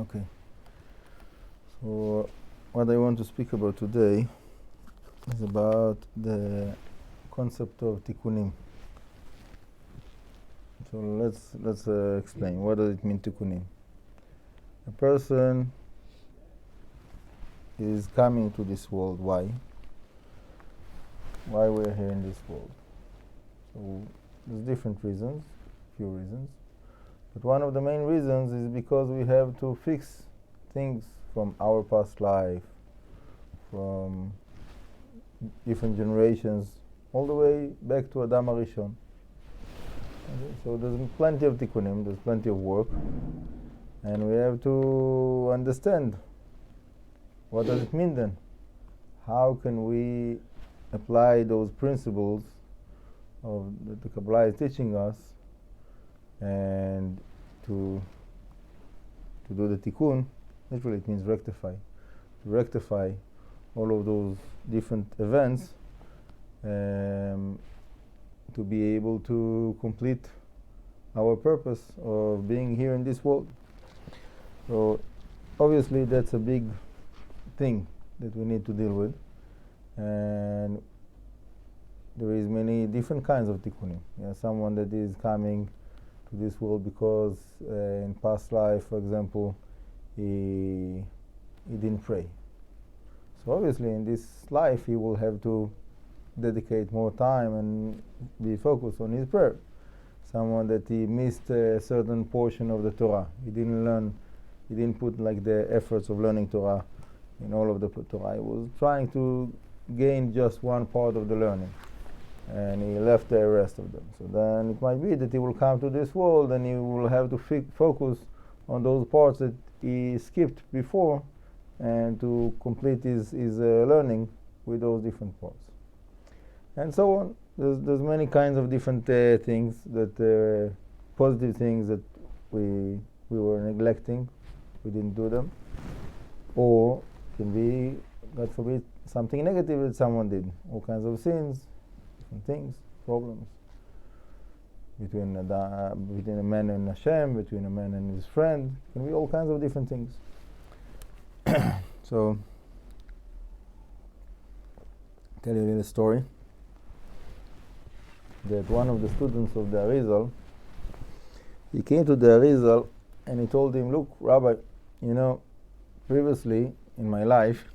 Okay. So what I want to speak about today is about the concept of tikkunim. So let's explain. What does it mean tikkunim? A person is coming to this world. Why? Why we're here in this world? So there's different reasons, few reasons. But one of the main reasons is because we have to fix things from our past life, from different generations, all the way back to Adam HaRishon. Okay, so there's plenty of tikkunim, there's plenty of work, and we have to understand what does it mean then? How can we apply those principles of that the Kabbalah is teaching us and to do the tikkun? Literally it means rectify. To rectify all of those different events, to be able to complete our purpose of being here in this world. So obviously that's a big thing that we need to deal with, and there is many different kinds of tikkunim. Someone that is coming to this world because in past life, for example, he didn't pray. So obviously in this life he will have to dedicate more time and be focused on his prayer. Someone that he missed a certain portion of the Torah. He didn't put like the efforts of learning Torah in all of the Torah. He was trying to gain just one part of the learning, and he left the rest of them. So then it might be that he will come to this world and he will have to focus on those parts that he skipped before, and to complete his learning with those different parts, and so on. There's many kinds of different things that positive things that we were neglecting, we didn't do them, or can be, God forbid, something negative that someone did. All kinds of sins, different things, problems between a man and Hashem, between a man and his friend. Can be all kinds of different things. So, tell you a little story. That one of the students of the Arizal, he came to the Arizal and he told him, "Look, Rabbi, previously in my life,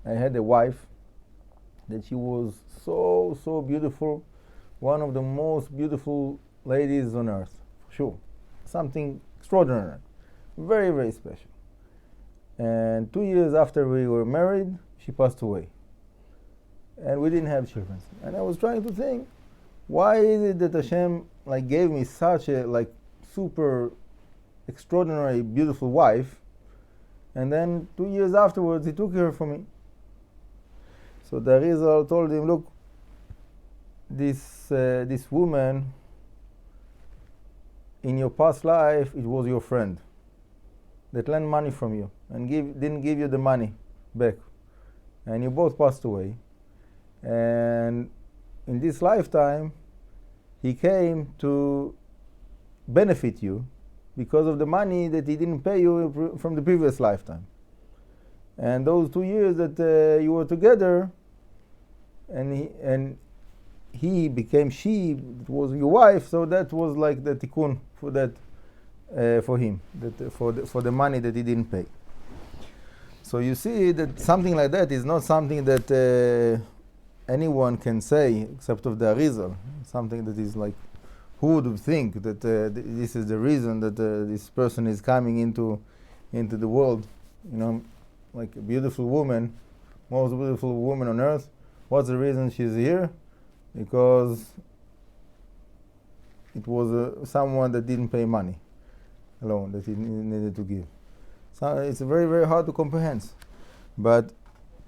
I had a wife that she was so beautiful, one of the most beautiful ladies on earth, for sure. Something extraordinary, very, very special. And 2 years after we were married, she passed away. And we didn't have children. And I was trying to think, why is it that Hashem gave me such a super extraordinary, beautiful wife, and then 2 years afterwards he took her from me?" So the Arizal told him, "Look, this woman in your past life, it was your friend that lent money from you and didn't give you the money back, and you both passed away. And in this lifetime, he came to benefit you because of the money that he didn't pay you from the previous lifetime. And those 2 years that you were together, and he became she, it was your wife, so that was like the tikkun for that, for him, that for the money that he didn't pay." So you see that something like that is not something that anyone can say except of the Arizal. Something that is like, who would think that this is the reason that this person is coming into the world? Like a beautiful woman, most beautiful woman on earth. What's the reason she's here? Because it was someone that didn't pay money alone, that he needed to give. So it's very, very hard to comprehend. But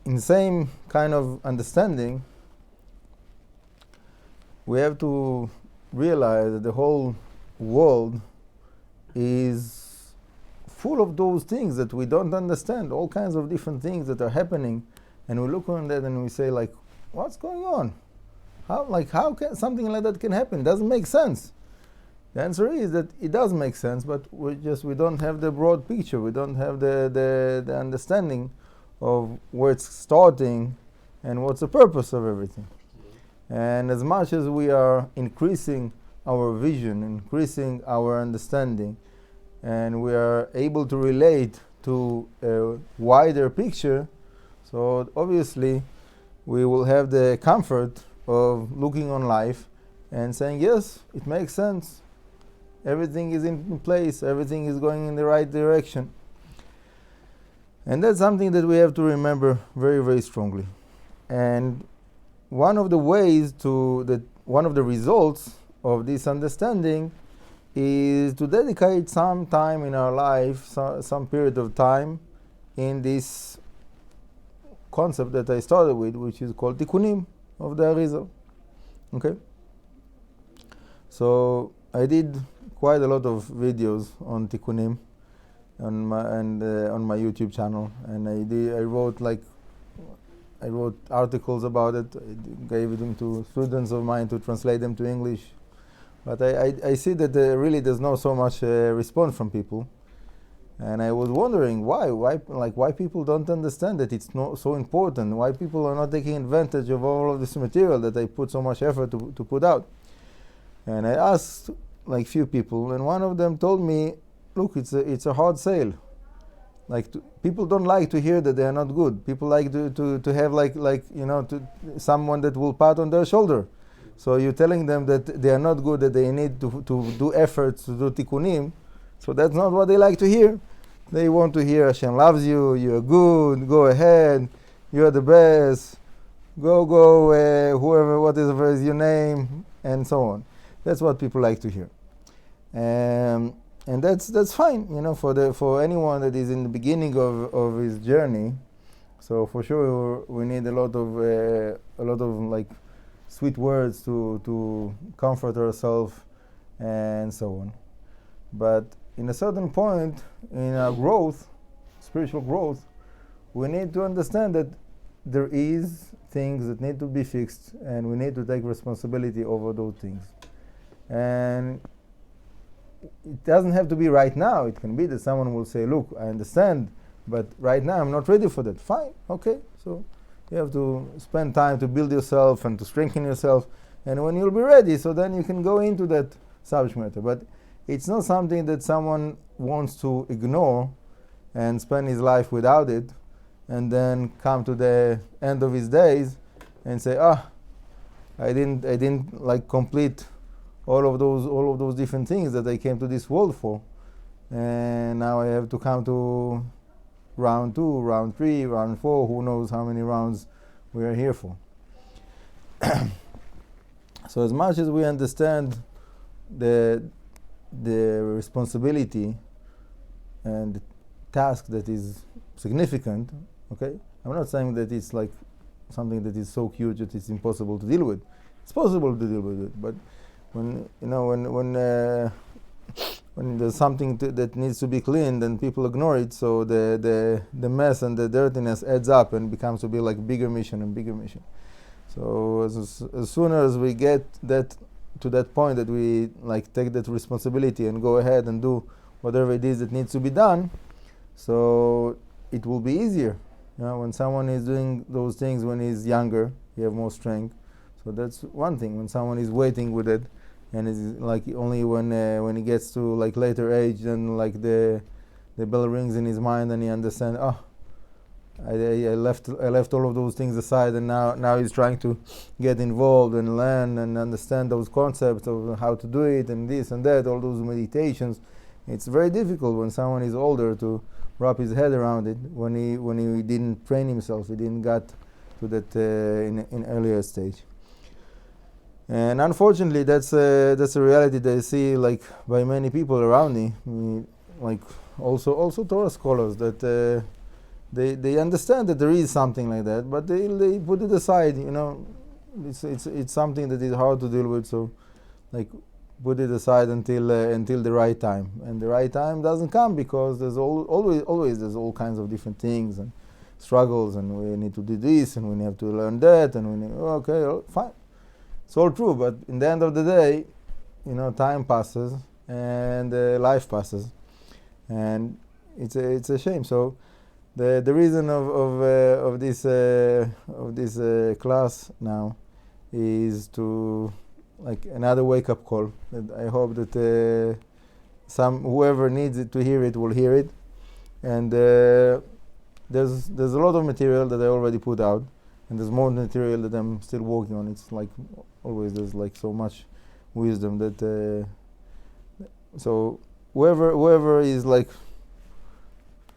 in the same kind of understanding, we have to realize that the whole world is full of those things that we don't understand, all kinds of different things that are happening, and we look on that and we say, what's going on? How can something like that can happen? It doesn't make sense. The answer is that it does make sense, but we don't have the broad picture. We don't have the understanding of where it's starting and what's the purpose of everything. And as much as we are increasing our vision, increasing our understanding, and we are able to relate to a wider picture, so obviously we will have the comfort of looking on life and saying, yes, it makes sense. Everything is in place. Everything is going in the right direction. And that's something that we have to remember very, very strongly. And one of the results of this understanding is to dedicate some time in our life, some period of time in this concept that I started with, which is called Tikkunim of the Arizal. Okay? So I did quite a lot of videos on Tikkunim on my YouTube channel, and I wrote articles about it. I gave them to students of mine to translate them to English. But I see that really there's not so much response from people, and I was wondering why people don't understand that it's not so important. Why people are not taking advantage of all of this material that I put so much effort to put out. And I asked like few people, and one of them told me, look, it's a hard sale. People don't like to hear that they are not good. People like to have someone that will pat on their shoulder. So you're telling them that they are not good, that they need to do efforts to do tikkunim. So that's not what they like to hear. They want to hear Hashem loves you, you're good, go ahead, you're the best, go, whoever, whatever is your name, and so on. That's what people like to hear. And that's fine, for anyone that is in the beginning of his journey. So for sure we need a lot of sweet words to comfort ourselves and so on. But in a certain point in our growth, spiritual growth, we need to understand that there is things that need to be fixed, and we need to take responsibility over those things. And it doesn't have to be right now. It can be that someone will say, look, I understand, but right now I'm not ready for that. Fine, okay. So you have to spend time to build yourself and to strengthen yourself. And when you'll be ready, so then you can go into that subject matter. But it's not something that someone wants to ignore and spend his life without it, and then come to the end of his days and say, I didn't complete all of those different things that I came to this world for, and now I have to come to round 2, round 3, round 4, who knows how many rounds we are here for. So as much as we understand the responsibility and the task that is significant, okay, I'm not saying that it's like something that is so huge that it's impossible to deal with. It's possible to deal with it, but when there's something that needs to be cleaned and people ignore it, so the mess and the dirtiness adds up and becomes to be like bigger mission and bigger mission. So as soon as we get to that point that we take that responsibility and go ahead and do whatever it is that needs to be done, so it will be easier. When someone is doing those things when he's younger, he have more strength. So that's one thing. When someone is waiting with it, and it's only when he gets to later age, then the bell rings in his mind and he understands, I left all of those things aside, and now he's trying to get involved and learn and understand those concepts of how to do it and this and that, all those meditations. It's very difficult when someone is older to wrap his head around it when he didn't train himself, he didn't get to that in earlier stage. And unfortunately, that's a reality that I see by many people around me, also Torah scholars, that they understand that there is something like that, but they put it aside. It's something that is hard to deal with, so put it aside until the right time. And the right time doesn't come because there's always there's all kinds of different things and struggles, and we need to do this and we have to learn that, and we need fine. It's all true, but in the end of the day, time passes and life passes, and it's a shame. So the reason of this class now is to like another wake up call. That I hope that whoever needs it to hear it will hear it, and there's a lot of material that I already put out, and there's more material that I'm still working on. It's like always there's like so much wisdom that so whoever is like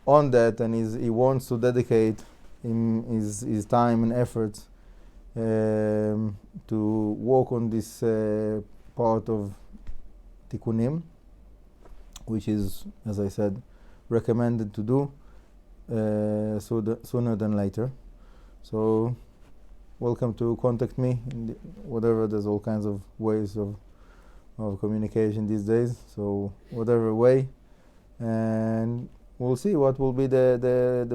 on that and he wants to dedicate his time and efforts to work on this part of Tikkunim, which is, as I said, recommended to do sooner than later. So welcome to contact me in whatever. There's all kinds of ways of communication these days, so whatever way, and we'll see what will be the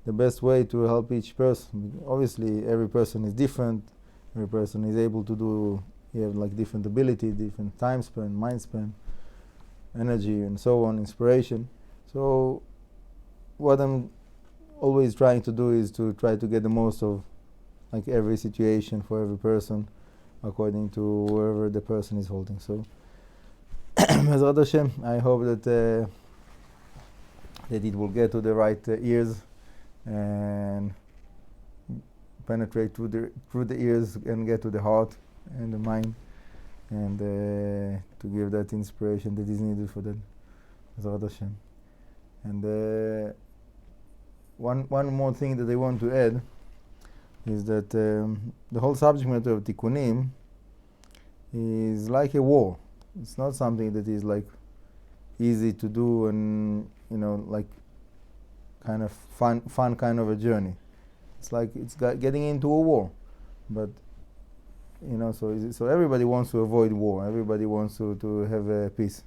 best way to help each person. Obviously every person is different, every person is able to do, you have like different ability, different time span, mind span, energy and so on, inspiration. So what I'm always trying to do is to try to get the most of like every situation for every person according to wherever the person is holding. So Bezrat Hashem, I hope that it will get to the right ears and penetrate through the ears and get to the heart and the mind, and to give that inspiration that is needed for that. Bezrat Hashem. And one more thing that I want to add is that the whole subject matter of Tikkunim is like a war. It's not something that is like easy to do and like kind of fun kind of a journey. It's like it's getting into a war, but so everybody wants to avoid war. Everybody wants to have peace.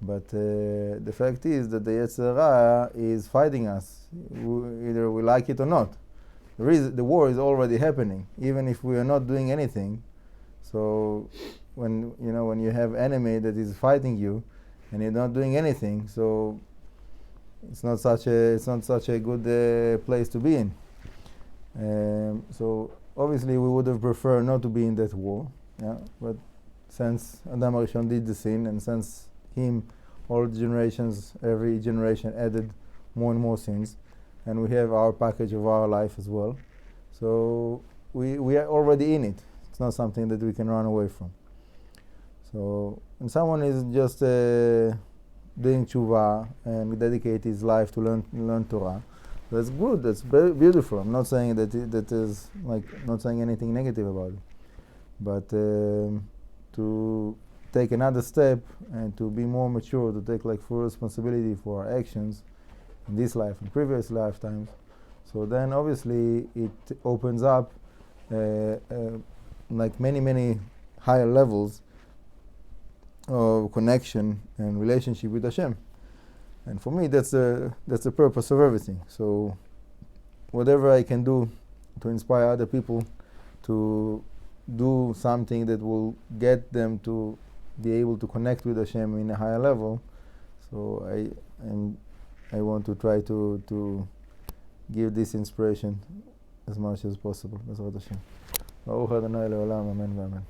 But the fact is that the Yetzer Hara is fighting us, either we like it or not. The war is already happening, even if we are not doing anything. So when you have enemy that is fighting you, and you're not doing anything, so it's not such a good place to be in. So obviously we would have preferred not to be in that war, yeah. But since Adam HaRishon did the sin, and since him, all generations, every generation added more and more sins, and we have our package of our life as well. So we are already in it. It's not something that we can run away from. So when someone is just doing tshuva and dedicate his life to learn Torah, that's good. That's very beautiful. I'm not saying that is like not saying anything negative about it, but to take another step and to be more mature, to take like full responsibility for our actions in this life and previous lifetimes. So then obviously it opens up like many higher levels of connection and relationship with Hashem. And for me that's the purpose of everything. So whatever I can do to inspire other people to do something that will get them to be able to connect with Hashem in a higher level, so I want to try to give this inspiration as much as possible. Bezrat Hashem. Baruch Adonai le'olam, amen v'amen.